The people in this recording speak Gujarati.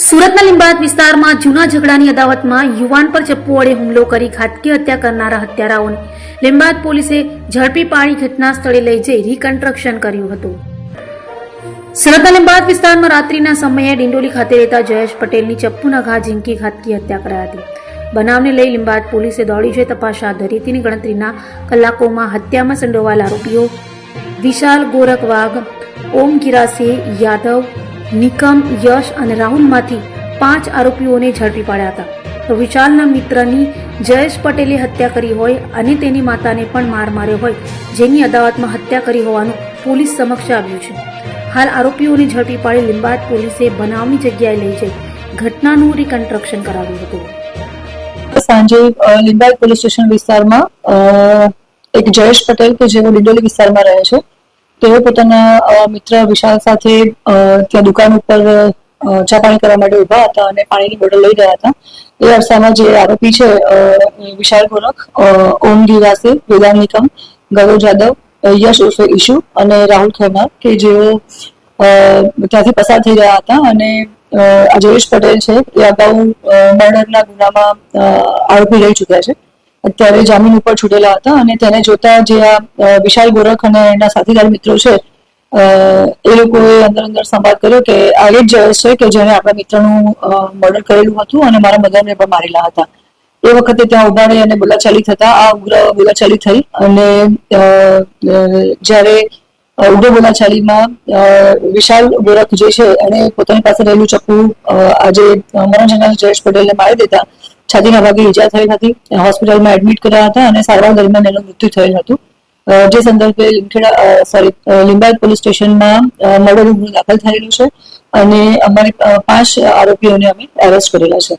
સુરતના લીંબાયત વિસ્તારમાં જૂના ઝઘડાની અદાવતમાં યુવાન પર ચપ્પુ વડે હુમલો કરી ઘાતકી હત્યા કરનારા હત્યારાઓને લીંબાયત પોલીસે ઝડપી પાડી ઘટના સ્થળે લઈ જઈ રિકન્સ્ટ્રક્શન કર્યું હતું. સુરતના લીંબાયત વિસ્તારમાં રાત્રિના સમયે ડિંડોલી ખાતે રહેતા જયેશ પટેલની ચપ્પુના ઘા ઝીંકી ઘાતકી હત્યા કરાઈ હતી. બનાવને લઈ લીંબાયત પોલીસે દોડી જઈ તપાસ હાથ ધરી હતી. ગણતરીના કલાકોમાં હત્યામાં સંડોવાયેલા આરોપીઓ વિશાલ ગોરખવાગ, ઓમ ગિરાસે યાદવ, નિકમ, યશ અને રાહુલમાંથી 5 આરોપીઓને ઝડપી પાડ્યા હતા. તો વિશાલના મિત્રની જયેશ પટેલે હત્યા કરી હોય અને તેની માતાને પણ માર માર્યો હોય, જેની અદાવતમાં હત્યા કરી હોવાનું પોલીસ સમક્ષ આવ્યું છે. હાલ આરોપીઓને ઝડપી પાડી લીંબાયત પોલીસે બનાવની જગ્યાએ લઈ જઈ ઘટનાનું રિકન્સ્ટ્રક્શન કરાવ્યું હતું. સાંજે લીંબાયત પોલીસ સ્ટેશન વિસ્તારમાં એક જયેશ પટેલ કે જેઓ ડિંડોલી વિસ્તારમાં રહે છે, તેઓ પોતાના મિત્ર વિશાલ સાથે ત્યાં દુકાન ઉપર ચા પાણી કરવા માટે ઉભા હતા અને પાણીની બોટલ લઈ રહ્યા હતા. એ અરસામાં જે આરોપી છે વિશાલ ગોરખ, ઓમ ગિરાસે, વેદાંત નિકમ, ગૌરવ જાદવ, યશ ઉર્ફે ઈશુ અને રાહુલ ખેમાર કે જેઓ ત્યાંથી પસાર થઈ રહ્યા હતા અને આ જયેશ પટેલ છે એ અગાઉ મર્ડરના ગુનામાં આરોપી રહી ચૂક્યા છે. અત્યારે જામીન ઉપર છૂટેલા હતા અને તેને જોતા જે આ વિશાલ ગોરખ અને એના સાથીદાર મિત્રો છે એ લોકોએ અંદર સંવાદ કર્યો કે આ એ જ જયેશ છે કે જેણે આપણા મિત્રનું મર્ડર કરેલું હતું અને મારા મધરને પણ મારેલા હતા. એ વખતે ત્યાં ઉભા રહી અને બોલાચાલી થતા આ ઉગ્ર બોલાચાલી થઈ અને જ્યારે ઉગ્ર બોલાચાલીમાં વિશાલ ગોરખ જે છે એને પોતાની પાસે રહેલું ચપ્પુ આજે મરણ જનાર જયેશ પટેલને મારી દેતા છાતીના ભાગે ઈજા થઈ હતી. હોસ્પિટલમાં એડમિટ કર્યા હતા અને સારવાર દરમિયાન એનું મૃત્યુ થયેલ હતું. જે સંદર્ભે લીંબાયત પોલીસ સ્ટેશનમાં મર્ડરનો ગુનો દાખલ થયેલો છે અને અમારે 5 આરોપીઓને અમે એરેસ્ટ કરેલા છે.